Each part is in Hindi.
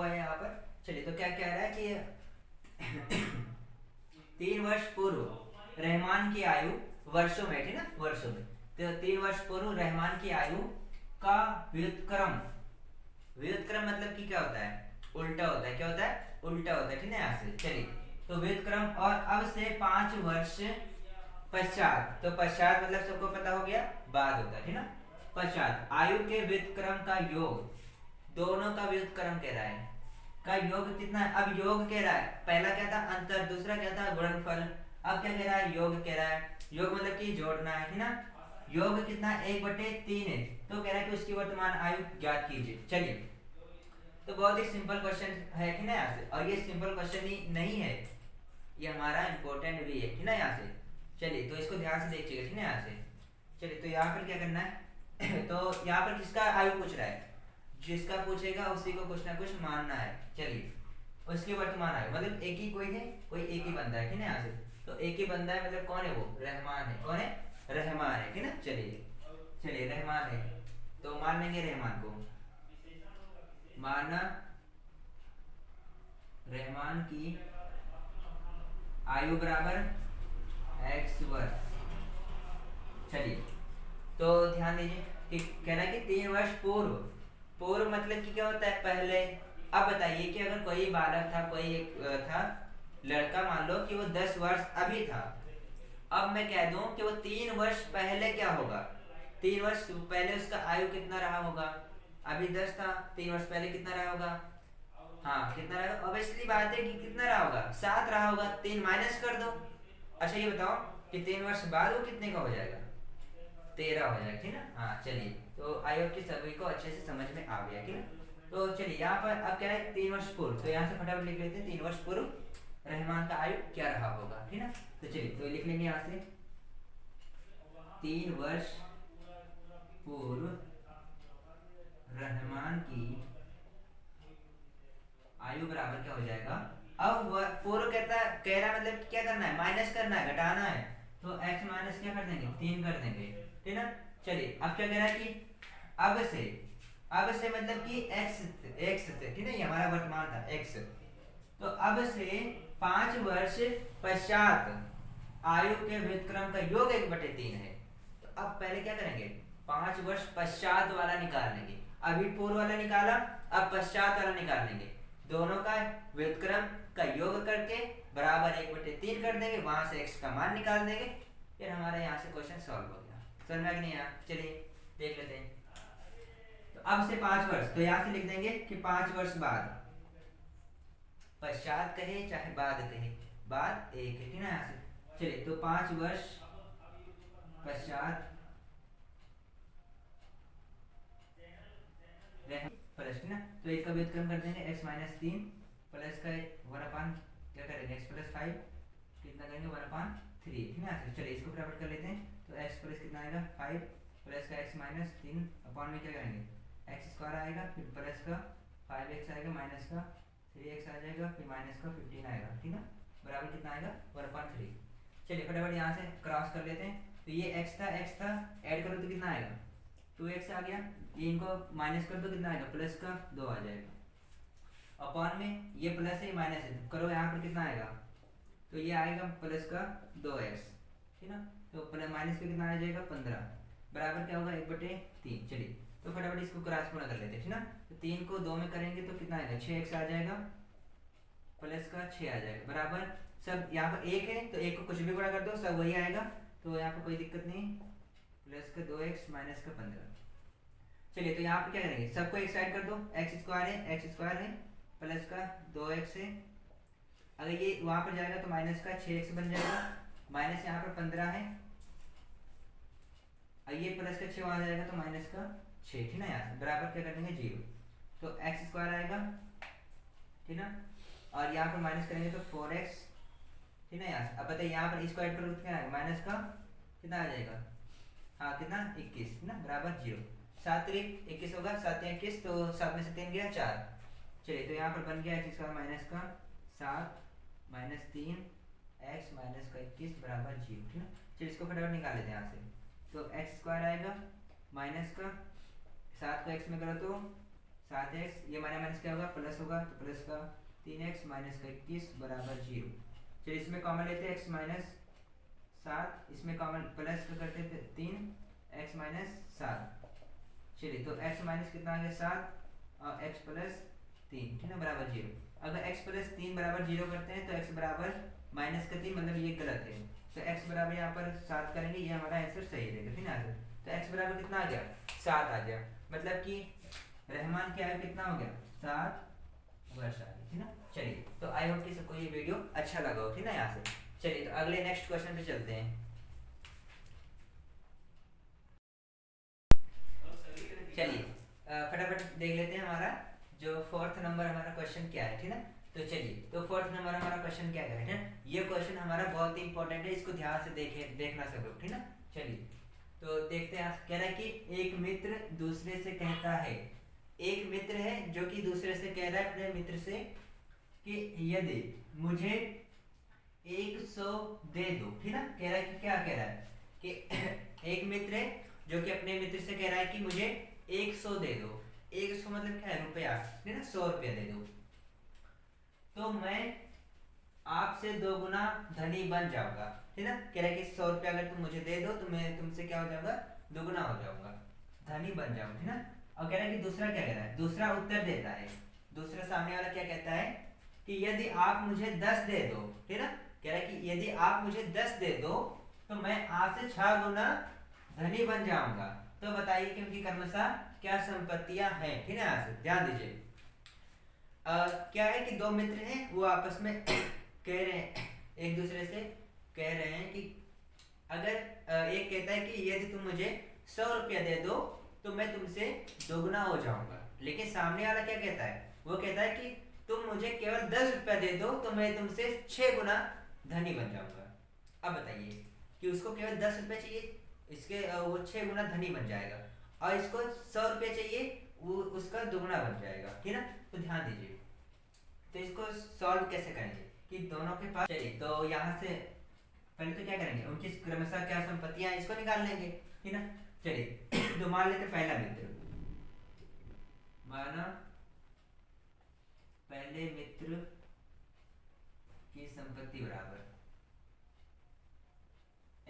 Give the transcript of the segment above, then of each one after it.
है यहाँ पर। चलिए तो क्या कह रहा है कि 3 वर्ष पूर्व रहमान की आयु वर्षों में, ठीक ना, वर्षों में। तो 3 वर्ष पूर्व रहमान की आयु का व्युत्क्रम, व्युत्क्रम मतलब कि क्या होता है, उल्टा होता है। क्या होता है, उल्टा होता है, ठीक है यहाँ से। चलिए तो व्युत्क्रम और अब से 5 वर्ष पश्चात, तो पश्चात मतलब सबको पता हो गया बाद होता है, ठीक ना। पश्चात आयु के व्युत्क्रम का योग, दोनों का व्युत्क्रम कह रहा है, का योग कितना है। अब योग कह रहा है, पहला क्या था अंतर, दूसरा क्या था गुणनफल, अब क्या कह रहा है योग कह रहा है। योग मतलब कि जोड़ना है, ठीक ना। योग कितना 1/3 है, तो कह रहा है कि उसकी वर्तमान आयु ज्ञात कीजिए। चलिए तो बहुत ही सिंपल क्वेश्चन है, ठीक ना यहाँ से। और ये सिंपल क्वेश्चन ही नहीं है, ये हमारा इंपॉर्टेंट भी है, ठीक ना यहाँ से। चलिए तो इसको ध्यान से देखिएगा, ठीक ना यहाँ से। चलिए तो यहाँ पर क्या करना है तो यहाँ पर किसका आयु पूछ रहा है, जिसका पूछेगा उसी को कुछ ना कुछ मानना है। चलिए उसकी वर्तमान आयु मतलब एक ही कोई है, कोई एक ही बंदा है, ठीक है यहाँ से। तो एक ही बंदा है मतलब कौन है, वो रहमान है। कौन है, रहमान है, ठीक ना। चलिए चलिए रहमान है, तो मान लेंगे रहमान को, माना रहमान की आयु बराबर x वर्ष। चलिए तो ध्यान दीजिए कि कह रहा है कि 3 वर्ष पूर्व, पूर्व मतलब कि क्या होता है पहले। अब बताइए कि अगर कोई बालक था, कोई एक था लड़का, मान लो कि वो 10 वर्ष अभी था। अब मैं कह दूं कि वो 3 वर्ष पहले क्या होगा, 3 वर्ष पहले उसका आयु कितना रहा होगा। अभी 10 था, 3 वर्ष पहले कितना रहा होगा, हाँ कितना रहा होगा। ऑब्वियसली बात है कि कितना रहा होगा, 7 रहा होगा, 3 माइनस कर दो। अच्छा ये बताओ कि 3 वर्ष बाद वो कितने का हो जाएगा, 13 हो जाएगा, ठीक ना। हाँ चलिए तो आई होप कि सभी को अच्छे से समझ में आ गया, ठीक है। तो चलिए यहाँ पर अब क्या है 3 वर्ष पूर्व, तो यहाँ से फटाफट लिख लेते हैं 3 वर्ष पूर्व रहमान का आयु क्या रहा होगा, ठीक ना। तो चलिए तो लिख लेंगे यहाँ से 3 वर्ष पूर्व रहमान की आयु बराबर क्या हो जाएगा। अब पूर्व कहता है, कह रहा मतलब क्या करना है, माइनस करना है, घटाना है। तो x माइनस क्या कर देंगे, 3 कर देंगे, ठीक ना। चलिए अब क्या कह रहा है कि अब से, अब से मतलब कि x से, ठीक है, ये हमारा वर्तमान था x। तो अब से 5 वर्ष पश्चात आयु के व्युत्क्रम का योग 1/3 है। तो अब पहले क्या करेंगे, 5 वर्ष पश्चात वाला निकाल लेंगे। अभी पूर्व वाला निकाला, अब पश्चात वाला निकाल लेंगे। दोनों का व्युत्क्रम का योग करके बराबर 1/3 कर देंगे, वहां से x का मान निकाल देंगे, फिर हमारा यहाँ से क्वेश्चन सॉल्व हो गया। समझ में आ नहीं आया, चलिए देख लेते हैं। तो अब से 5 वर्ष, तो यहाँ से लिख देंगे कि 5 वर्ष बाद, पश्चात कहे चाहे बाद कहे, बाद एक है, ठीक ना यहाँ से। चलिए तो 5 वर्ष पश्चात प्लस, ठीक ना। तो एक का व्युत्क्रम कर देंगे x माइनस 3 प्लस का 1/, क्या करेंगे x प्लस 5, कितना करेंगे 1/3, ठीक है ना। चलिए इसको फटाफट कर लेते हैं। तो x प्लस कितना आएगा 5 प्लस का x माइनस 3 अपॉन में क्या करेंगे x स्क्वायर आएगा, फिर प्लस का 5x आएगा, माइनस का 3x आ जाएगा, फिर माइनस का 15 आएगा, ठीक ना, बराबर कितना आएगा 1/3। चलिए फटाफट यहाँ से क्रॉस कर लेते हैं। तो ये x था, ऐड करो तो कितना आएगा 2x आ गया, ये इनको माइनस कर दो कितना आएगा प्लस का 2 आ जाएगा, अपॉन में ये प्लस है माइनस है, करो यहाँ पर कितना आएगा, तो ये आएगा प्लस का 2x, ठीक ना। तो प्लस माइनस का कितना आ जाएगा 15, बराबर क्या होगा 1/3। चलिए तो फटाफट इसको क्रॉस गुणा कर लेते हैं, ठीक ना। तो 3 को 2 में करेंगे तो कितना आएगा 6x आ जाएगा, प्लस का 6 आ जाएगा, बराबर सब यहाँ पर 1 है तो 1 को कुछ भी गुणा कर दो सब वही आएगा, तो यहाँ पर कोई दिक्कत नहीं, प्लस का 2x माइनस का 15। चलिए तो यहाँ पर क्या करेंगे, सबको एक साइड कर दो, x स्क्वायर है प्लस का 2x है, अगर ये वहां पर जाएगा तो माइनस का 6x बन जाएगा, माइनस यहाँ पर 15 है, ये प्लस का 6 वहां जाएगा तो माइनस का 6, ठीक ना, यहाँ बराबर क्या कर देंगे 0। तो x स्क्वायर आएगा, ठीक ना, और यहाँ पर माइनस करेंगे तो 4x, ठीक ना। यहाँ अब बताइए यहाँ पर स्क्वायर करो कितना आएगा, माइनस का कितना आ जाएगा, हाँ कितना 21, ठीक ना, बराबर 0। 7 3 21 होगा, 7 21, तो 7 में से 3 गया 4। चलिए तो यहाँ पर बन गया x स्क्वायर माइनस का 7 माइनस 3 x माइनस का 21 बराबर 0, ठीक है। चलिए इसको फटाफट निकाल लेते हैं यहाँ से। तो x स्क्वायर आएगा माइनस का 7 को x में करो तो 7x, ये माइनस क्या होगा, प्लस होगा, तो प्लस का 3x माइनस का 21 बराबर 0। चलिए इसमें कॉमन लेते हैं x माइनस 7, इसमें कॉमन प्लस का करते थे 3x माइनस 7। चलिए तो x माइनस कितना आ गया 7 और x प्लस 3, ठीक है, बराबर 0। अगर x प्लस 3 बराबर 0 करते हैं तो x बराबर माइनस का 3, मतलब ये गलत है, तो x बराबर यहाँ पर 7 करेंगे, ये हमारा आंसर सही रहेगा, ठीक है आंसर। तो x बराबर कितना आ गया 7 आ गया, मतलब कि रहमान की आयु कितना हो गया 7 वर्ष आ गई, ठीक है। चलिए तो आई होप कि सबको ये वीडियो अच्छा लगा हो, ठीक है यहाँ से। चलिए तो अगले नेक्स्ट क्वेश्चन पे चलते हैं। चलिए फटाफट देख लेते हैं हमारा जो फोर्थ नंबर हमारा क्वेश्चन क्या है, ठीक है। तो चलिए तो फोर्थ नंबर हमारा क्वेश्चन क्या है, ये क्वेश्चन हमारा बहुत ही इंपॉर्टेंट है, इसको ध्यान से देखना सब लोग, ठीक है। चलिए तो देखते हैं, कह रहा है कि एक मित्र दूसरे से कहता है, एक मित्र है जो कि दूसरे से कह रहा है अपने मित्र से कि यदि मुझे 100 दे दो, ठीक है। कह रहा है कि क्या कह रहा है कि एक मित्र है जो कि अपने मित्र से कह रहा है कि मुझे 100 दे दो, 100 मतलब क्या है रुपया, ठीक है ना, 100 रुपया दे दो तो मैं आपसे 2 गुना धनी बन जाऊंगा, ठीक है। कह रहा है कि 100 रुपया अगर तुम मुझे दे दो तो मैं तुमसे क्या हो जाऊंगा, 2 गुना हो जाऊंगा, धनी बन जाऊंगा, ठीक है। और कह रहा है कि दूसरा क्या कह रहा है, दूसरा उत्तर देता है, दूसरा सामने वाला क्या कहता है कि यदि आप मुझे 10 दे दो, ठीक है। कह रहा है कि यदि आप मुझे 10 दे दो तो मैं आपसे 6 गुना धनी बन जाऊंगा। तो बताइए कि उनकी क्रमशः क्या संपत्तियां हैं, ठीक है। यहाँ से ध्यान दीजिए, क्या है कि 2 मित्र हैं, वो आपस में कह रहे हैं, एक दूसरे से कह रहे हैं कि अगर एक कहता है कि यदि तुम मुझे 100 रुपया दे दो तो मैं तुमसे 2 गुना हो जाऊंगा, लेकिन सामने वाला क्या कहता है, वो कहता है कि तुम मुझे केवल 10 रुपया दे दो तो मैं तुमसे 6 गुना धनी बन जाऊंगा। अब बताइए कि उसको केवल 10 रुपये चाहिए, इसके वो 6 गुना धनी बन जाएगा, और इसको 100 रुपये चाहिए, वो उसका 2 गुना बन जाएगा, ठीक है। तो ध्यान दीजिए, तो इसको सॉल्व कैसे करेंगे कि दोनों के पास, चलिए तो यहाँ से पहले तो क्या करेंगे, उनकी क्रमशः क्या संपत्तियां इसको निकाल लेंगे, ठीक है। चलिए तो मान लेते पहला मित्र, माना पहले मित्र की संपत्ति बराबर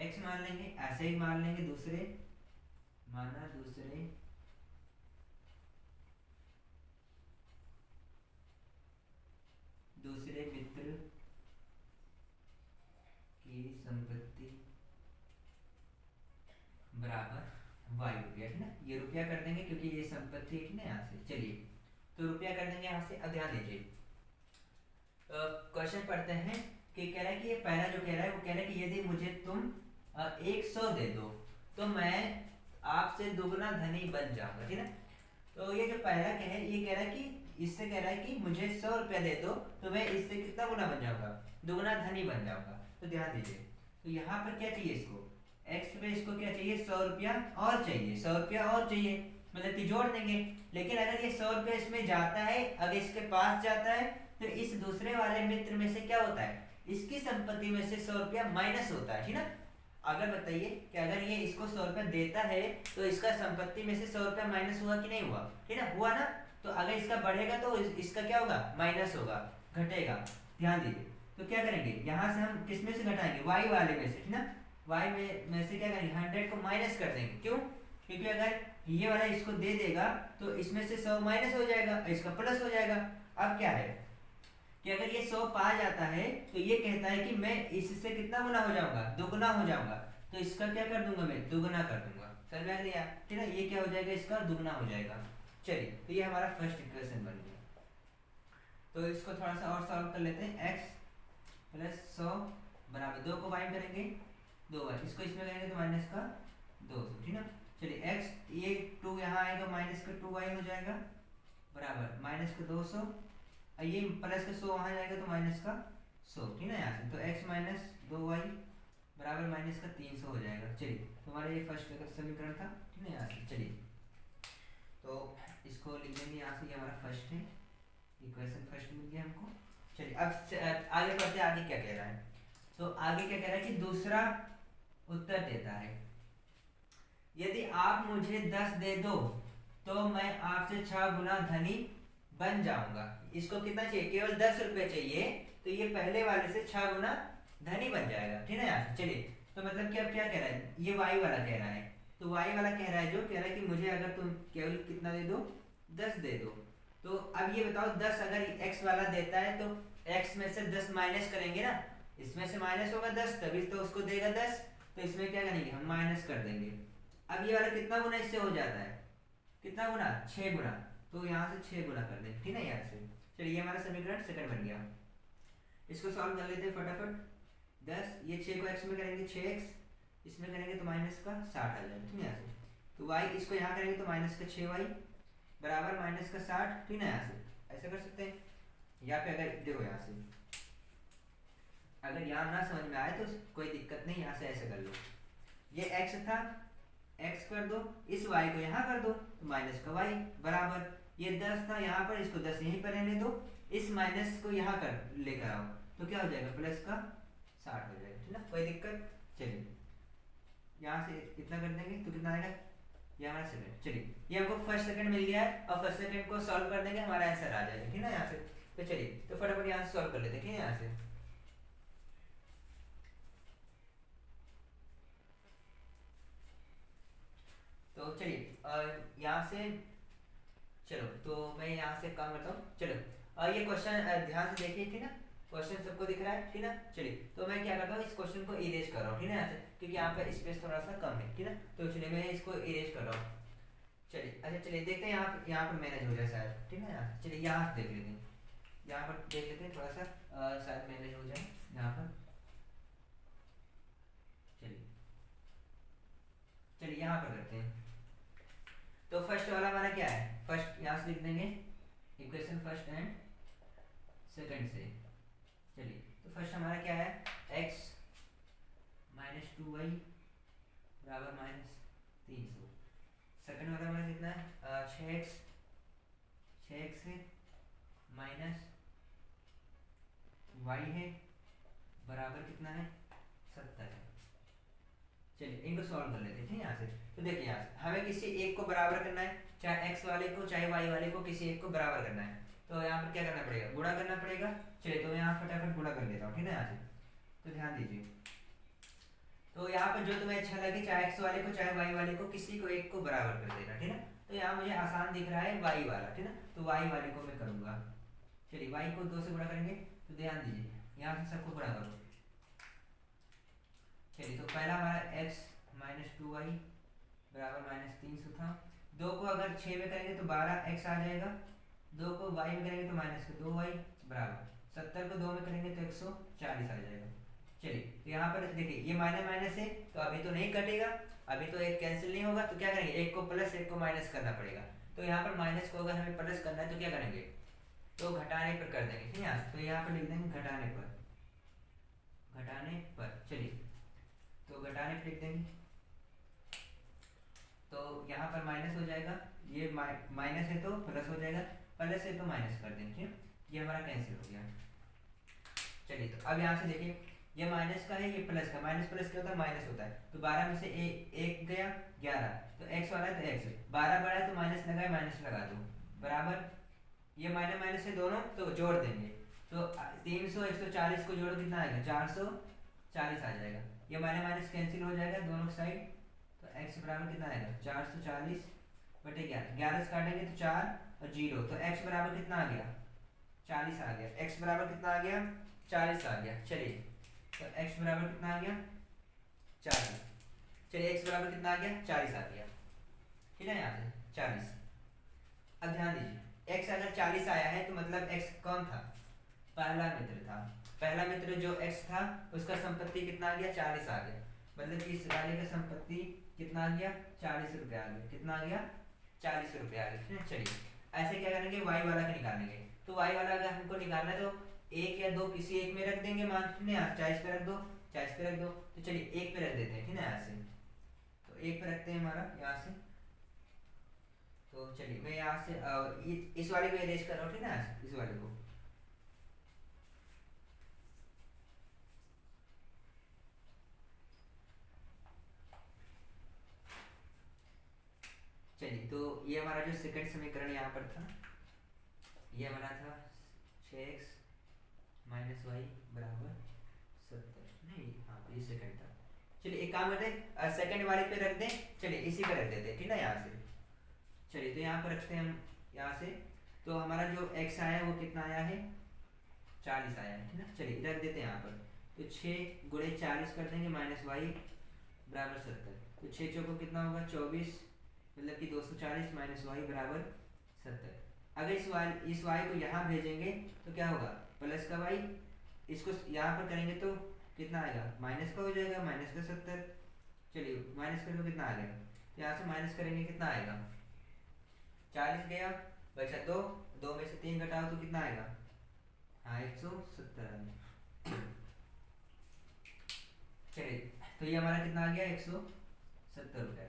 x मान लेंगे, ऐसे ही मान लेंगे दूसरे, माना दूसरे मित्र की संपत्ति बराबर y रुपया, ठीक है। ये रुपया कर देंगे क्योंकि ये संपत्ति है, ठीक है। यहाँ से चलिए तो रुपया कर देंगे यहाँ से। अब ध्यान दीजिए, क्वेश्चन पढ़ते हैं कि कह रहा है कि ये पहला जो कह रहा है वो कह रहा है कि यदि मुझे तुम 100 दे दो तो मैं आपसे 2 गुना धनी बन जाऊंगा, ठीक है। तो ये जो पहला कह है, ये कह रहा है कि इससे कह रहा है कि मुझे 100 रुपया दे दो तो मैं इससे कितना गुना बन जाऊंगा, 2 गुना धनी बन जाऊंगा। तो ध्यान दीजिए, तो यहाँ पर क्या चाहिए इसको, एक्स पे इसको क्या चाहिए, 100 रुपया और चाहिए, 100 रुपया और चाहिए, मतलब कि जोड़ देंगे। लेकिन अगर ये 100 रुपया इसमें जाता है, अगर इसके पास जाता है तो इस दूसरे वाले मित्र में से क्या होता है, इसकी संपत्ति में से 100 रुपया माइनस होता है, ठीक है। अगर बताइए कि अगर ये इसको 100 रुपया देता है तो इसका संपत्ति में से 100 रुपया माइनस हुआ कि नहीं हुआ, ठीक है, हुआ ना। तो अगर इसका बढ़ेगा तो इसका क्या होगा, माइनस होगा, घटेगा। ध्यान दीजिए, तो क्या करेंगे, यहाँ से हम किस में से घटाएंगे, y वाले में से, ठीक है। y में से क्या करेंगे, 100 को माइनस कर देंगे, क्यों, क्योंकि अगर ये वाला इसको दे देगा तो इसमें से 100 माइनस हो जाएगा, इसका प्लस हो जाएगा। अब क्या है कि अगर ये 100 पा जाता है तो ये कहता है कि मैं इससे कितना गुना हो जाऊंगा, 2 गुना हो जाऊंगा, तो इसका क्या कर दूंगा, मैं 2 गुना कर दूंगा, समझ में आ गया, ठीक है। ये क्या हो जाएगा, इसका 2 गुना हो जाएगा। चलिए तो ये हमारा फर्स्ट इक्वेशन बन गया। तो इसको थोड़ा सा और सॉल्व कर लेते हैं, x प्लस 100 बराबर 2 को बाइंड करेंगे 2 बार, इसको इसमें करेंगे तो माइनस का 200, ठीक है। चलिए x, ये 2 यहाँ आएगा, माइनस का 2y हो जाएगा बराबर माइनस का 200, ये प्लस का 100 वहाँ जाएगा तो माइनस का 100, ठीक है यहाँ से। तो x माइनस 2y बराबर माइनस का 300 हो जाएगा। चलिए तुम्हारा ये फर्स्ट समीकरण था, ठीक है यहाँ से। चलिए तो इसको लिख देंगे यहाँ से, ये हमारा फर्स्ट है, इक्वेशन फर्स्ट मिल गया हमको। चलिए अब आगे बढ़ते हैं, आगे क्या कह रहा है। तो आगे क्या कह रहा है कि दूसरा उत्तर देता है, यदि आप मुझे 10 दे दो तो मैं आपसे से 6 गुना धनी बन जाऊंगा। इसको कितना चाहिए, केवल 10 रुपए चाहिए, तो ये पहले वाले से 6 गुना धनी बन जाएगा, ठीक है यार। चलिए, तो मतलब कि अब क्या कह रहा है, ये वाई वाला कह रहा है, तो वाई वाला कह रहा है, जो कह रहा है कि मुझे अगर तुम केवल कितना दे दो, 10 दे दो। तो अब ये बताओ 10 अगर x वाला देता है तो x में से 10 माइनस करेंगे ना, इसमें से माइनस होगा 10, तभी तो उसको देगा 10, तो इसमें क्या करेंगे हम, माइनस कर देंगे। अब ये वाला कितना गुना इससे हो जाता है, कितना गुना, 6 गुना, तो यहाँ से 6 गुना कर दें, ठीक है यहाँ से। चलिए, ये हमारा समीकरण सेकंड बन गया। इसको सॉल्व कर लेते हैं फटाफट। 10, ये 6 को x में करेंगे 6x, इसमें करेंगे तो माइनस का 60 आ जाएगा, ठीक है यहाँ से। तो y इसको यहाँ करेंगे तो माइनस का 6y बराबर माइनस का 60, ठीक है यहाँ से। ऐसा कर सकते हैं, यहाँ पे अगर देखो यहाँ से, अगर यहाँ ना समझ में आए तो कोई दिक्कत नहीं, यहाँ से ऐसे कर लो। ये x था, x कर दो, इस y को यहाँ कर दो तो माइनस का y बराबर, ये 10 था यहाँ पर, इसको 10 यहीं पर रहने दो, इस माइनस को यहाँ कर लेकर आओ तो क्या हो जाएगा, प्लस का 60 हो जाएगा, ठीक है, कोई दिक्कत। चलिए, यहाँ से इतना कर देंगे तो कितना आएगा, ये हमारा सेकंड। चलिए, ये हमको फर्स्ट सेकंड मिल गया है, और फर्स्ट सेकंड को सॉल्व कर देंगे, हमारा आंसर आ जाएगा, ठीक है यहाँ से। तो चलिए, तो फटाफट यहाँ से सॉल्व कर लेते हैं, ठीक है यहाँ से। तो चलिए, यहाँ से चलो, तो मैं यहाँ से काम करता हूँ। चलो, ये क्वेश्चन ध्यान से देखिए, ठीक है, क्वेश्चन सबको दिख रहा है, ठीक है। चलिए, तो मैं क्या करता हूँ, इस क्वेश्चन को इरेज कर रहा हूँ, ठीक है यहाँ से, क्योंकि यहाँ पर स्पेस थोड़ा सा कम है, ठीक है। तो चलिए, मैं इसको इरेज कर रहा हूँ। चलिए, अच्छा चलिए देखते हैं यहाँ पर मैनेज हो जाए शायद, ठीक है यहाँ। चलिए, यहाँ से देख लेते हैं, यहाँ पर देख लेते हैं, थोड़ा सा शायद मैनेज हो जाए यहाँ पर। चलिए, चलिए यहाँ पर करते हैं। तो फर्स्ट वाला हमारा क्या है, फर्स्ट यहाँ से लिख देंगे इक्वेशन फर्स्ट एंड सेकंड से। चलिए, तो फर्स्ट हमारा क्या है, x माइनस 2y बराबर माइनस 300। सेकंड वाला हमारा कितना है, 6x है माइनस y है बराबर कितना है, 70 है। चलिए, इनको सॉल्व कर लेते हैं, ठीक है यहाँ से। तो देखिए, यहाँ से हमें किसी एक को बराबर करना है, चाहे x वाले को चाहे y वाले को, किसी एक को बराबर करना है, तो यहाँ पर क्या करना पड़ेगा, गुणा करना पड़ेगा। चलिए, तो मैं यहाँ फटाफट गुणा कर लेता हूँ, ठीक है यहाँ से। तो ध्यान दीजिए, तो यहाँ पर जो तुम्हें अच्छा लगे, चाहे x वाले को चाहे y वाले को, किसी को एक को बराबर कर देना, ठीक है। तो यहाँ मुझे आसान दिख रहा है y वाला, ठीक है, तो y वाले को मैं करूँगा। चलिए, y को 2 से गुणा करेंगे, तो ध्यान दीजिए, यहाँ से सबको गुणा करो। चलिए, तो पहला हमारा x माइनस 2y बराबर माइनस 300 था। 2 को अगर 6 में करेंगे तो 12x आ जाएगा, 2 को y में करेंगे तो माइनस का 2y बराबर 70 को 2 में करेंगे तो 140 आ जाएगा। चलिए, तो यहाँ पर देखिए, ये माइनस माइनस है तो अभी तो नहीं कटेगा, अभी तो एक कैंसिल नहीं होगा, तो क्या करेंगे, एक को प्लस एक को माइनस करना पड़ेगा। तो यहाँ पर माइनस को अगर हमें प्लस करना है तो क्या करेंगे, तो घटाने पर कर देंगे, ठीक है। तो यहाँ पर लिख देंगे घटाने पर, घटाने पर। चलिए, तो घटाने पर लिख देंगे, तो यहाँ पर माइनस हो जाएगा, ये माइनस है तो प्लस हो जाएगा, प्लस है तो माइनस कर देंगे, ठीक है, ये हमारा कैंसिल हो गया। चलिए, तो अब यहाँ से देखिए, ये माइनस का है, ये प्लस का, माइनस प्लस क्या होता है, माइनस होता है। तो 12 में से एक गया 11, तो x वाला है तो x, 12 बड़ा है तो माइनस लगाए, माइनस लगा दो बराबर, ये माइनस माइनस है दोनों तो जोड़ देंगे, तो 300 140 को जोड़ो कितना आएगा, 440 आ जाएगा। ये माइनस माइनस कैंसिल हो जाएगा दोनों साइड, तो x बराबर कितना आएगा, 440 बटे 11, 11 से काटेंगे तो 4 और 0, तो x बराबर कितना आ गया, 40 आ गया। x बराबर कितना आ गया, 40 आ गया। चलिए, तो x बराबर कितना आ गया, 40। चलिए, x बराबर कितना आ गया, 40 आ गया, ठीक है यहाँ से 40। अब ध्यान दीजिए, x अगर 40 आया है तो मतलब x कौन था, पहला मित्र था। पहला मित्र जो x था उसका संपत्ति कितना आ गया, 40 आ गया, मतलब कि इस वाले का संपत्ति कितना आ गया, 40 रुपये आ गया, कितना आ गया, 40 रुपये आ गया। चलिए, ऐसे क्या करेंगे, y वाला का निकालेंगे, तो y वाला अगर हमको निकालना है तो एक या दो किसी एक में रख देंगे, मानते हैं 40 पे रख दो, 40 पे रख दो, तो चलिए एक पे रख देते हैं, ठीक है यहाँ से। तो एक पे रखते हैं हमारा यहाँ से, तो चलिए मैं यहाँ से इस वाले को इरेज कर रहा हूँ, ठीक है ना, इस वाले को। चलिए तो ये हमारा जो सेकंड समीकरण यहाँ पर था, ये हमारा था 6x माइनस वाई बराबर 70, नहीं हाँ ये सेकंड था। चलिए एक काम करते हैं, सेकंड वाले पे रख दें, चलिए इसी पे रख देते हैं, ठीक ना, यहाँ से। चलिए तो यहाँ पर रखते हैं हम यहाँ से, तो हमारा जो x आया वो कितना आया है, 40 आया है, ठीक ना। चलिए रख देते हैं यहाँ पर, तो 6 गुणे 40 कर देंगे माइनस वाई बराबर 70, तो 6 चौको कितना होगा 24, मतलब कि 240 माइनस वाई बराबर 70। अगर इस y को यहाँ भेजेंगे तो क्या होगा, प्लस का y, इसको यहाँ पर करेंगे तो कितना आएगा, माइनस का हो जाएगा, माइनस का 70। चलिए माइनस कर दो, कितना आ जाएगा, तो यहाँ से माइनस करेंगे कितना आएगा, 40 गया, बचा 2, 2 में से 3 घटाओ तो कितना आएगा, हाँ 170 आ गया। चलिए तो ये हमारा कितना आ गया, 170 रुपये,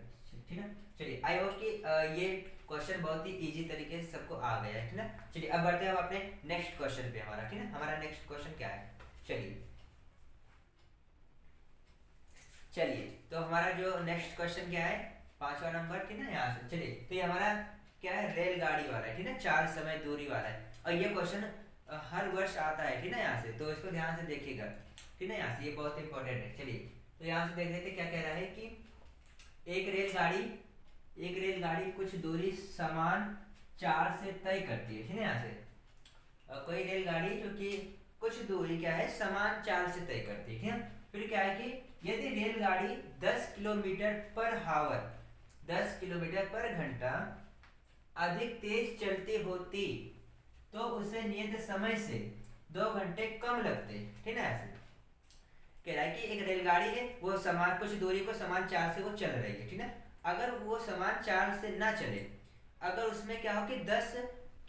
ठीक है। चलिए आई होप कि ये क्वेश्चन बहुत ही इजी तरीके से सबको आ गया है, ठीक है। चलिए अब बढ़ते हैं हम अपने नेक्स्ट क्वेश्चन पे हमारा, ठीक है। हमारा नेक्स्ट क्वेश्चन क्या है, चलिए तो हमारा जो नेक्स्ट क्वेश्चन क्या है, 5वां नंबर, ठीक है यहाँ से। चलिए तो ये हमारा क्या है, रेलगाड़ी वाला है, ठीक है, 4 समय दूरी वाला है, और ये क्वेश्चन हर वर्ष आता है, ठीक है यहाँ से, तो इसको ध्यान से देखिएगा, ठीक है यहाँ से, ये बहुत इंपॉर्टेंट है। चलिए तो यहाँ से देख लेते क्या कह रहा है कि एक रेलगाड़ी कुछ दूरी समान 4 से तय करती है, ठीक है यहाँ से। कोई रेलगाड़ी जो कि कुछ दूरी क्या है, समान 4 से तय करती है, ठीक है। फिर क्या है कि यदि रेलगाड़ी 10 किलोमीटर पर हावर 10 किलोमीटर पर घंटा अधिक तेज चलती होती तो उसे नियत समय से 2 घंटे कम लगते, ठीक है ऐसे। कह रहा है कि एक रेलगाड़ी है, वो समान कुछ दूरी को समान 4 से वो चल रही है, ठीक है। अगर वो समान 4 से ना चले, अगर उसमें क्या हो कि 10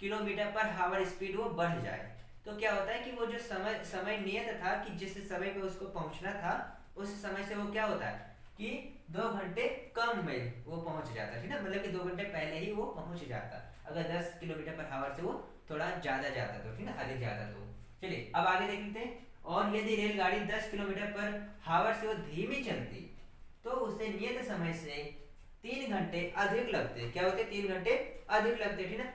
किलोमीटर पर हावर स्पीड वो बढ़ जाए, तो क्या होता है कि वो जो समय नियत था कि जिस समय पे उसको पहुंचना था, उस समय से वो क्या होता है कि 2 घंटे कम में वो पहुंच जाता है, ठीक है। मतलब कि 2 घंटे पहले ही वो पहुंच जाता, अगर 10 किलोमीटर पर हावर से वो थोड़ा ज्यादा जाता तो, ठीक है, अधिक जाता तो। चलिए अब आगे देख लेते हैं। और यदि रेलगाड़ी 10 किलोमीटर पर हावर से वो धीमी चलती तो उसे नियत समय से 3 घंटे अधिक लगते, क्या होते, 3 घंटे अधिक लगते, ठीक है।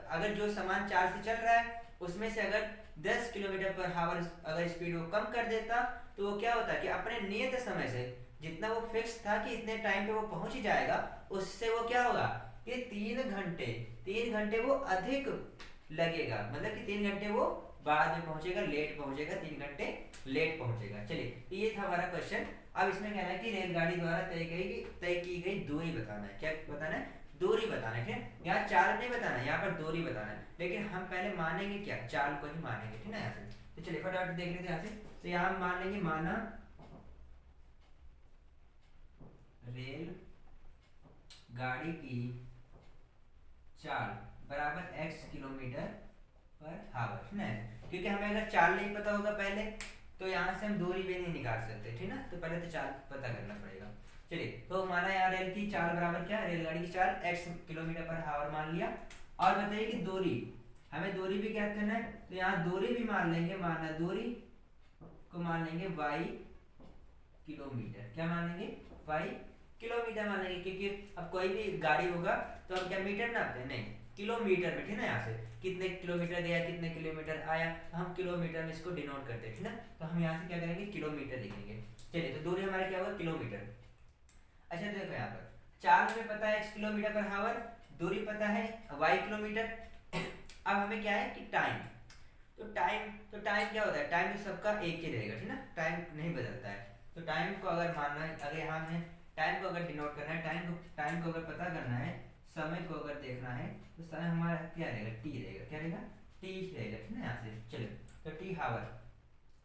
अगर जो सामान 4 से चल रहा है उसमें से अगर 10 किलोमीटर पर हावर अगर स्पीड वो कम कर देता तो वो क्या होता कि अपने नियत समय से जितना वो फिक्स था कि इतने टाइम पे वो पहुंच ही जाएगा, उससे वो क्या होगा कि 3 घंटे वो अधिक लगेगा, मतलब कि 3 घंटे वो बाद में पहुंचेगा, लेट पहुंचेगा, 3 घंटे लेट पहुंचेगा। चलिए ये था हमारा क्वेश्चन। अब इसमें कहना है कि रेलगाड़ी द्वारा तय की गई दूरी बताना है, क्या बताना है, दूरी बताना है, ठीक है। यहाँ चाल नहीं बताना है, यहाँ पर दूरी बताना है, लेकिन हम पहले मानेंगे क्या, चाल को ही मानेंगे, ठीक है यहाँ से। तो चलिए फटाफट देख लेते हैं यहाँ से। तो यहाँ हम मान लेंगे, माना रेल गाड़ी की चाल बराबर x किलोमीटर पर हावर, ठीक है। क्योंकि हमें अगर चाल नहीं पता होगा पहले तो यहाँ से हम दूरी भी नहीं निकाल सकते, ठीक है ना, तो पहले तो चाल पता करना पड़ेगा। चलिए तो माना यहाँ रेल की चाल बराबर क्या, रेलगाड़ी की चाल x किलोमीटर पर हावर मान लिया। और बताइए कि दूरी, हमें दूरी भी ज्ञात करना है, तो यहाँ दूरी भी मान लेंगे, माना दूरी को मान लेंगे y किलोमीटर, क्या मान लेंगे, y किलोमीटर मान लेंगे, क्योंकि अब कोई भी गाड़ी होगा तो हम क्या मीटर नापते हैं, नहीं किलोमीटर में, ठीक है। यहाँ से कितने किलोमीटर गया, कितने किलोमीटर आया, तो हम किलोमीटर में इसको डिनोट करते हैं, ठीक है। तो हम यहाँ से क्या करेंगे, किलोमीटर लिखेंगे। चलिए तो दूरी हमारा क्या होगा, किलोमीटर। अच्छा तो देखो यहाँ पर चाल हमें पता है x किलोमीटर पर हावर, दूरी पता है y किलोमीटर। अब हमें क्या है कि टाइम, तो टाइम क्या होता है, टाइम तो सबका एक ही रहेगा, ठीक है, टाइम नहीं बदलता है। तो टाइम को अगर मानना है, अगर यहाँ हमें टाइम को अगर डिनोट करना है, टाइम को अगर पता करना है, समय को अगर देखना है, तो समय हमारा क्या रहेगा, टी रहेगा, क्या रहेगा, टी रहेगा, ठीक है यहाँ से। चलिए तो टी हावर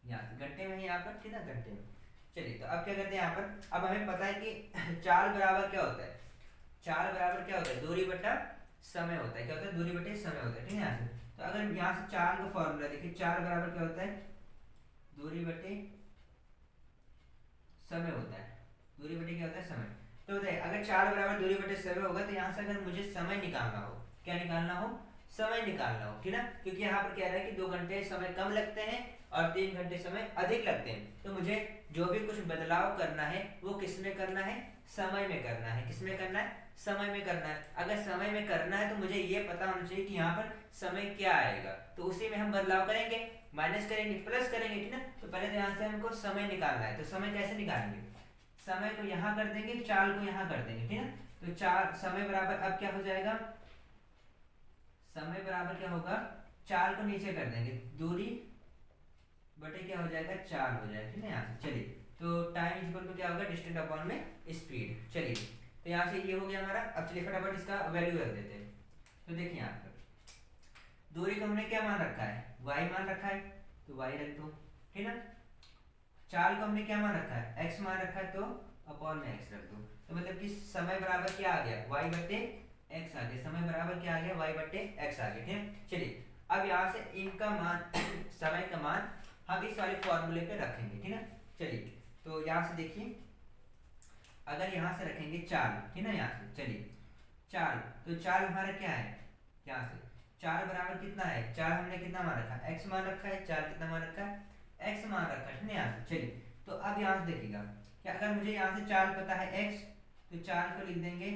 यहाँ से घंटे में, यहाँ पर, ठीक है, घंटे में। चलिए तो अब क्या करते हैं यहाँ पर, अब हमें पता है कि चाल बराबर क्या होता है, चाल बराबर क्या होता है, दूरी बटा समय होता है, क्या होता है, दूरी बटे समय होता है, ठीक है यहाँ से। तो अगर यहाँ से चाल का फॉर्मूला देखिए, चाल बराबर क्या होता है, दूरी बटे समय होता है, दूरी बटे क्या होता है, समय। तो बताइए अगर चाल बराबर दूरी बटे समय होगा, तो यहाँ से अगर मुझे समय निकालना हो, क्या निकालना हो, समय निकालना हो, ठीक है, क्योंकि यहाँ पर क्या रहा है कि 2 घंटे समय कम लगते हैं और 3 घंटे समय अधिक लगते हैं, तो मुझे जो भी कुछ बदलाव करना है वो किस में करना है, समय में करना है, किस में करना है, समय में करना है। अगर समय में करना है तो मुझे ये पता होना चाहिए कि यहाँ पर समय क्या आएगा, तो उसी में हम बदलाव करेंगे, माइनस करेंगे, प्लस करेंगे, ठीक है। तो पहले तो यहाँ से हमको समय निकालना है, तो समय कैसे निकालेंगे, समय को यहाँ कर देंगे, चाल को यहाँ कर देंगे, ठीक है। तो चार समय बराबर अब क्या हो जाएगा, समय बराबर क्या होगा, चाल को नीचे कर देंगे, दूरी बटे क्या हो जाएगा, चाल हो जाएगा, ठीक है। यहाँ से चलिए, तो टाइम इज इक्वल टू क्या होगा, डिस्टेंस अपॉन में स्पीड। चलिए, तो यहाँ से ये हो गया हमारा। अब चलिए फटाफट इसका वैल्यू रख देते हैं। तो देखिए यहाँ पर दूरी को हमने क्या मान रखा है, y मान रखा है, तो y रख दो, ठीक है। चाल को हमने क्या मान रखा है, x मान रखा है, तो अपॉन में x रख दो। तो मतलब कि समय बराबर क्या आ गया, y बटे x आ गया, समय बराबर क्या आ गया, y बटे x आ गया, ठीक है। चलिए, अब यहाँ से इनका मान समय का मान हम इस वाले फॉर्मूले पे रखेंगे, ठीक है। चलिए, तो यहाँ से देखिए, अगर यहाँ से रखेंगे चाल, ठीक है, यहाँ से चलिए चाल, तो चाल हमारा क्या है, यहाँ से चाल बराबर कितना है, चाल हमने कितना मान रखा है, x मान रखा है, चाल कितना मान रखा है, x मान रखा है, ठीक है। यहाँ से चलिए, तो अब यहाँ से देखिएगा कि अगर मुझे यहाँ से चाल पता है x, तो चाल को लिख देंगे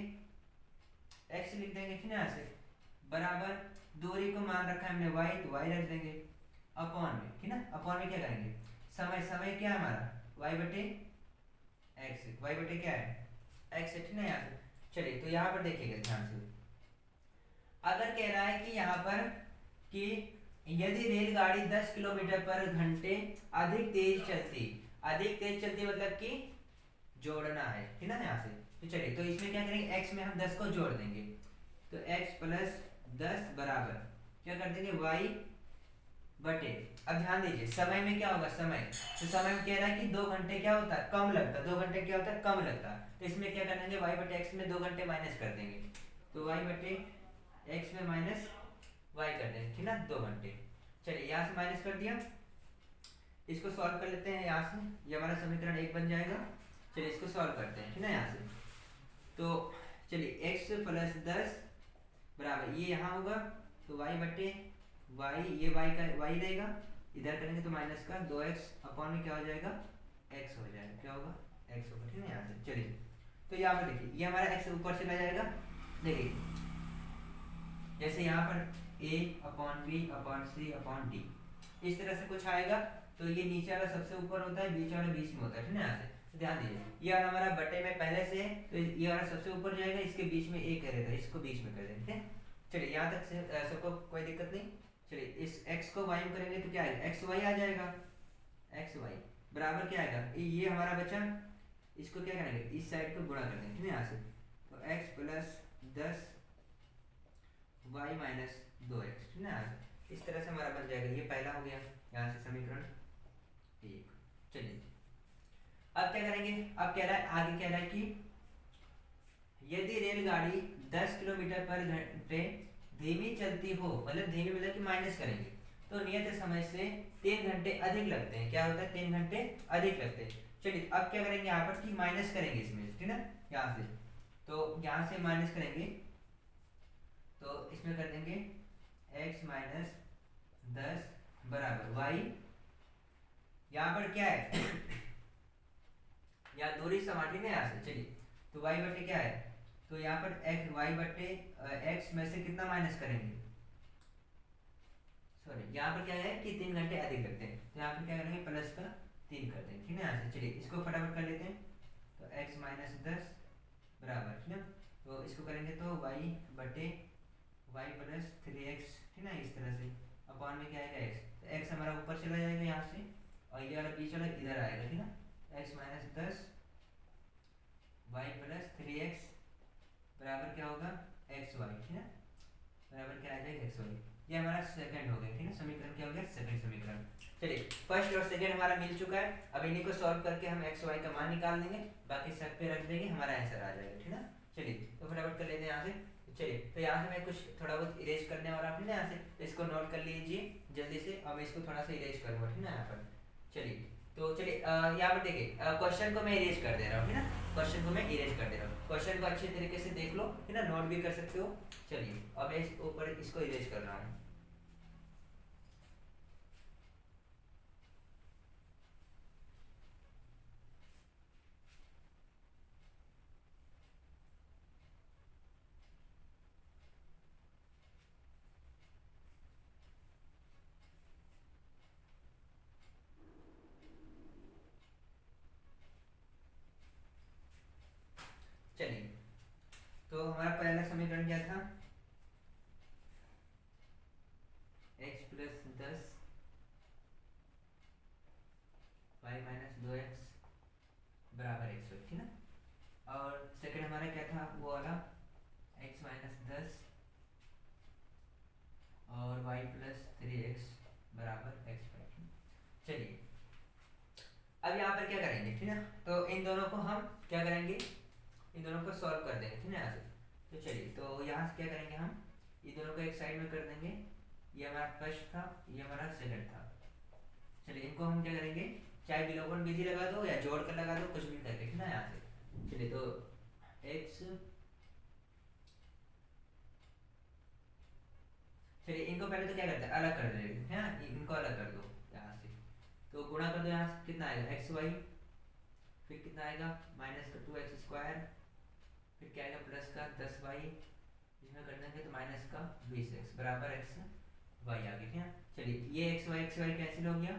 x लिख देंगे, ठीक है। यहाँ से बराबर दूरी को मान रखा है हमने y, तो y रख देंगे, अपॉन में, ठीक है। अपॉन में क्या करेंगे, समय, समय क्या है हमारा, y बटे x, y बटे क्या है x, ठीक है। यहाँ से चलिए, तो यहाँ पर देखिएगा ध्यान से, अगर कह रहा है कि यहाँ पर कि यदि रेलगाड़ी 10 किलोमीटर पर घंटे अधिक तेज चलती मतलब कि जोड़ना है, ठीक है ना। यहाँ से तो चलिए, तो इसमें क्या करेंगे, x में हम 10 को जोड़ देंगे, तो x प्लस 10 बराबर क्या कर देंगे, y बटे, अब ध्यान दीजिए समय में क्या होगा, समय, तो समय में कह रहा है कि 2 घंटे क्या होता है, कम लगता है, 2 घंटे क्या होता है, कम लगता है। तो इसमें क्या कर देंगे, y बटे x में 2 घंटे माइनस कर देंगे, तो y बटे x में माइनस y कर देंगे, ठीक है, 2 घंटे। चलिए, यहाँ से माइनस कर दिया, इसको सॉल्व कर लेते हैं, यहाँ से ये हमारा समीकरण 1 बन जाएगा। चलिए, इसको सॉल्व करते हैं, ठीक है। यहाँ से तो चलिए, x प्लस 10 बराबर ये यहाँ होगा, तो y बटे y, ये y का y रहेगा, इधर करेंगे तो माइनस का 2x अपॉन में क्या हो जाएगा, x हो जाएगा, क्या होगा, x होगा, ठीक है। यहाँ से चलिए, तो यहाँ पर देखिए, ये हमारा x ऊपर चला जाएगा, देखिए जैसे यहाँ पर a upon b upon c upon d इस तरह से कुछ आएगा, तो ये नीचे वाला सबसे ऊपर होता है, बीच वाला बीच में होता है, ठीक है। यहाँ से तो ध्यान दीजिए, ये वाला हमारा बटे में पहले से है, तो ये वाला सबसे ऊपर जाएगा, इसके बीच में a करेगा, इसको बीच में कर देंगे, ठीक है। चलिए, यहाँ तक से सबको कोई दिक्कत नहीं। चलिए, इस x को y में करेंगे तो क्या आएगा, xy आ जाएगा, xy बराबर क्या आएगा, ये हमारा बचा, इसको क्या करेंगे, इस साइड को गुणा कर देंगे, ठीक है। यहाँ से तो x plus 10 y minus 2x, ठीक है। इस तरह से हमारा बन जाएगा, ये पहला हो गया, यहाँ से समीकरण 1। चलिए, अब क्या करेंगे, अब कह रहा है, आगे कह रहा है कि यदि रेलगाड़ी 10 किलोमीटर पर घंटे धीमी चलती हो, मतलब धीमी मतलब कि माइनस करेंगे, तो नियत समय से 3 घंटे अधिक लगते हैं, क्या होता है, 3 घंटे अधिक लगते हैं। चलिए, अब क्या करेंगे यहाँ पर कि माइनस करेंगे इसमें, ठीक है, यहाँ से, तो यहाँ से माइनस करेंगे, तो इसमें कर देंगे x माइनस 10 बराबर y, यहाँ पर क्या है यहाँ दूरी समाटी ना, यहाँ से चलिए, तो y बटे क्या है, तो यहाँ पर x, y बटे x में से कितना माइनस करेंगे, सॉरी यहाँ पर क्या है कि 3 घंटे अधिक लगते हैं, तो यहाँ पर क्या करेंगे, प्लस का 3 कर देंगे, ठीक है। यहाँ से चलिए, इसको फटाफट कर लेते हैं, तो x माइनस 10 बराबर, ठीक है, तो इसको करेंगे तो y बटे y प्लस 3x, ठीक है, इस तरह से अपॉन में क्या आएगा x, तो x हमारा ऊपर चला जाएगा यहाँ से, और ये वाला बीच वाला इधर आएगा, ठीक है। x minus 10 y plus 3x बराबर क्या होगा, xy, ठीक है, बराबर क्या आ जाएगा, xy। ये हमारा सेकंड हो गया, ठीक है, समीकरण क्या हो गया, सेकंड समीकरण। चलिए, फर्स्ट और सेकंड हमारा मिल चुका है, अब इन्हीं को सॉल्व करके हम xy का मान निकाल देंगे, बाकी सब पे रख देंगे, हमारा आंसर आ जाएगा, ठीक है। चलिए, तो फटाफट कर लेते हैं यहाँ से। चलिए, तो यहाँ से मैं कुछ थोड़ा बहुत इरेज करने वाला हूँ, यहाँ से तो इसको नोट कर लीजिए जल्दी से, अब इसको थोड़ा सा इरेज करूँगा, ठीक है, यहाँ पर। चलिए, तो चलिए यहाँ पर देखिए, क्वेश्चन को मैं इरेज कर दे रहा हूँ, ठीक है, क्वेश्चन को मैं इरेज कर दे रहा हूँ, क्वेश्चन को अच्छे तरीके से देख लो, ठीक है, नोट भी कर सकते हो। चलिए, अब मैं ऊपर इसको इरेज कर रहा हूँ। बराबर एक्स वाई, ठीक ना। और सेकंड हमारा क्या था वो वाला एक्स माइनस 10 और वाई प्लस 3x बराबर एक्स वाई। चलिए अब यहाँ पर क्या करेंगे, ठीक ना, तो इन दोनों को हम क्या करेंगे, इन दोनों को सॉल्व कर देंगे, ठीक ना यहाँ से। तो चलिए तो यहाँ से क्या करेंगे, हम इन दोनों को एक साइड में कर देंगे। ये हमारा फर्स्ट था, ये हमारा सेकंड था। चलिए इनको हम क्या करेंगे, चाहे विलोपन विधि लगा दो या जोड़ कर लगा दो, कुछ भी करके, ठीक ना यहाँ से। चलिए तो x, चलिए इनको पहले तो क्या करते हैं, अलग कर देंगे, है ना, इनको अलग कर दो यहाँ से। तो गुणा कर दो यहाँ से, कितना आएगा एक्स वाई, फिर कितना आएगा माइनस का 2x स्क्वायर, फिर क्या आएगा प्लस का 10y, इसमें कर देंगे तो माइनस का 20x बराबर एक्स वाई आ गया, ठीक है। चलिए ये एक्स वाई कैंसिल हो गया,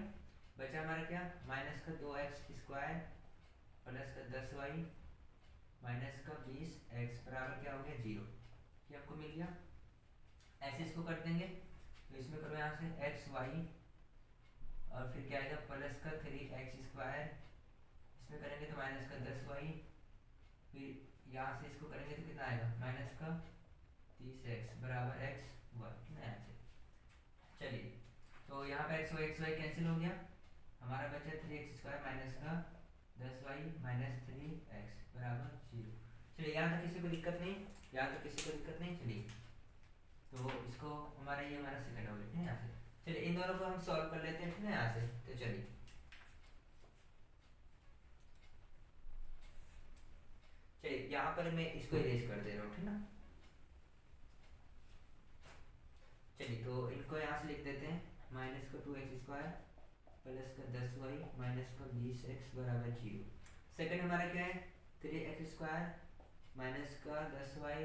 बचा हमारा क्या माइनस का 2x स्क्वायर प्लस का 10y माइनस का 20x बराबर क्या हो गया 0, ये आपको मिल गया। ऐसे इसको कर देंगे तो इसमें करो यहाँ से एक्स वाई और फिर क्या आएगा प्लस का 3x स्क्वायर, इसमें करेंगे तो माइनस का 10y, फिर यहाँ से इसको करेंगे तो कितना आएगा माइनस का 30x बराबर एक्स वाई, यहाँ से। चलिए तो यहाँ पे एक्स वाई कैंसिल हो गया, हमारा बचा 3x स्क्वायर माइनस का 10y माइनस 3x बराबर 0। चलिए यहाँ तक किसी को दिक्कत नहीं, यहाँ तक किसी को दिक्कत नहीं। चलिए तो इसको हमारा ये हमारा सेकंड हो गया यहाँ से। चलिए इन दोनों को हम सॉल्व कर लेते हैं, ठीक है यहाँ से। तो चलिए यहाँ पर मैं इसको इरेज कर दे रहा हूँ, ठीक ना। चलिए तो इनको यहाँ से लिख देते हैं, माइनस का 2x स्क्वायर प्लस का 10y माइनस का 20x बराबर 0। सेकंड हमारा क्या है 3x स्क्वायर माइनस का 10y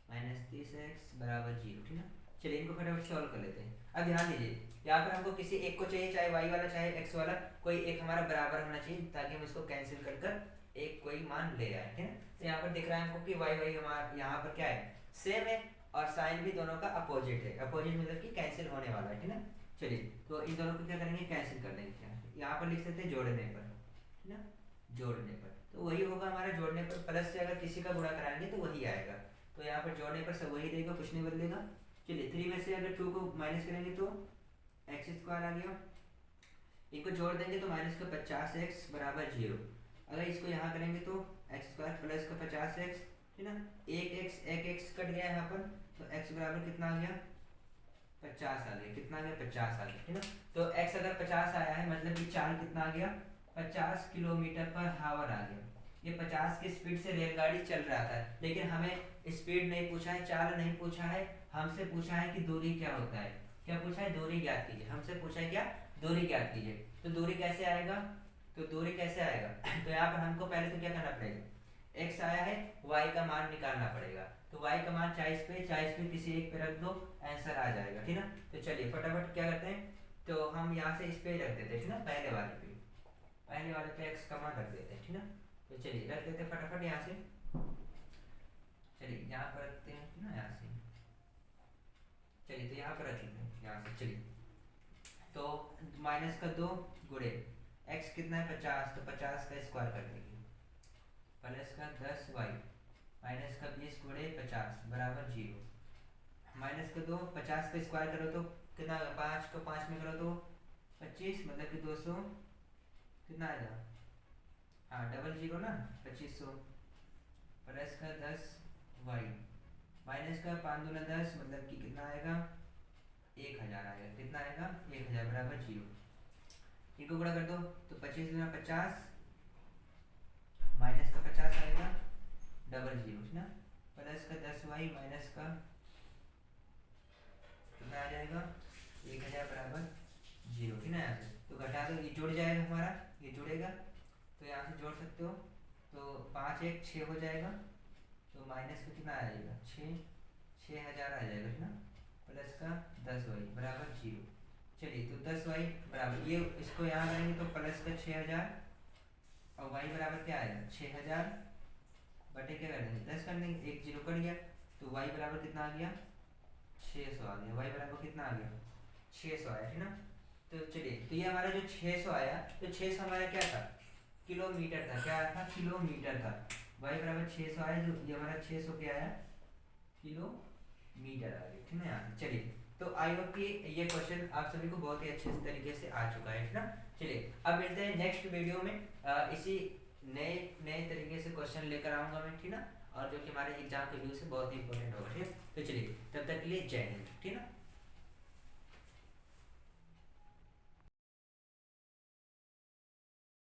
माइनस 30x बराबर 0, ठीक है। चलिए इनको फटाफट सॉल्व कर लेते हैं। अब ध्यान दीजिए यहाँ पर हमको किसी एक को चाहिए, चाहे y वाला चाहे x वाला, कोई एक हमारा बराबर होना चाहिए ताकि हम इसको कैंसिल कर कर एक कोई मान ले आए, ठीक है। तो यहाँ पर दिख रहा है हमको कि y हमारा यहाँ पर क्या है सेम है और साइन भी दोनों का अपोजिट है, अपोजिट मतलब कि कैंसिल होने वाला है, ठीक है। चलिए तो इन दोनों को क्या करेंगे कैंसिल कर देंगे, यहाँ पर लिख सकते हैं जोड़ने पर, ठीक है, जोड़ने पर तो वही होगा हमारा, जोड़ने पर प्लस से अगर किसी का गुणा कराएंगे तो वही आएगा, तो यहाँ पर जोड़ने पर सब वही देगा, कुछ नहीं बदलेगा। चलिए 3 में से अगर 2 को माइनस करेंगे तो एक्स स्क्वायर आ गया, इनको जोड़ देंगे तो माइनस का 50x बराबर 0। अगर इसको यहाँ करेंगे तो एक्स स्क्वायर प्लस का 50x, ठीक ना, एक एक्स कट गया यहाँ पर, तो x बराबर कितना आ गया 50 आ गया, कितना आ गया 50 आ गया, ठीक ना। तो x अगर 50 आया है मतलब कि चाल कितना आ गया 50 किलोमीटर पर हावर आ गया। ये 50 की स्पीड से रेलगाड़ी चल रहा था, लेकिन हमें स्पीड नहीं पूछा है, चाल नहीं पूछा है, हमसे पूछा है कि दूरी क्या होता है, क्या पूछा है दूरी ज्ञात कीजिए, हमसे पूछा है क्या दूरी ज्ञात कीजिए। तो दूरी कैसे आएगा, तो दूरी कैसे आएगा तो यहाँ पर हमको पहले तो क्या करना पड़ेगा, x आया है y का मान निकालना पड़ेगा, तो y का मान चाहे इस पे किसी एक पे रख दो, आंसर आ जाएगा, ठीक ना। तो चलिए फटाफट क्या करते हैं, तो हम यहाँ से इस पे रख देते हैं, ठीक ना, पहले वाले पे x का मान रख देते हैं, ठीक ना। तो चलिए रख देते हैं फटाफट यहाँ से, चलिए यहाँ पर रखते हैं, ठीक ना, यहाँ से। चलिए तो यहाँ पर रख लेते हैं यहाँ से। चलिए तो माइनस का 2 गुणे x कितना है 50, तो 50 का स्क्वायर कर देंगे, प्लस का 10y माइनस का 20 गुणे 50 बराबर 0। माइनस का 2 50 का स्क्वायर करो तो कितना, 5 को 5 में करो तो 25 मतलब कि 200, कितना आएगा, हाँ डबल 0 ना 2500, प्लस का 10y माइनस का 5 दूना 10 मतलब कि कितना आएगा 1000 आएगा, कितना आएगा 1000 बराबर 0। इनको गुणा कर दो तो 25 दूना 50 माइनस का 50 आएगा डबल 0, ना, प्लस का 10y माइनस का कितना आ जाएगा 1000 बराबर 0, ठीक है। यहाँ से तो घटा दो, ये जुड़ जाएगा हमारा, ये जुड़ेगा तो यहाँ से जोड़ सकते हो, तो 5 1 6 हो जाएगा, तो माइनस का कितना आ जाएगा 6000 आ जाएगा, ठीक ना, प्लस का 10y बराबर 0। चलिए तो 10y बराबर ये इसको यहाँ करेंगे तो प्लस का 6000 और y बराबर क्या आएगा 6000 बटे क्या कर देंगे 10 कर देंगे, एक 0 कट गया तो y बराबर कितना आ गया 600 आ गया, y बराबर कितना आ गया 600 आया, ठीक ना। तो चलिए तो ये हमारा जो 600 आया, तो 600 हमारा क्या था किलोमीटर था। क्या आया था? किलोमीटर था। y बराबर 600 आया, जो ये हमारा 600 क्या आया? किलोमीटर आ गया, ठीक है यार। चलिए, तो आई होप कि ये क्वेश्चन आप सभी को बहुत ही अच्छे तरीके से आ चुका है, ठीक ना। चलिए, अब मिलते हैं नेक्स्ट वीडियो में। इसी नए नए तरीके से क्वेश्चन लेकर आऊंगा मैं, ठीक ना, और जो कि हमारे एग्जाम के व्यू से बहुत ही इंपॉर्टेंट होगा, ठीक है। तो चलिए, तब तक के लिए जय हिंद, ठीक ना।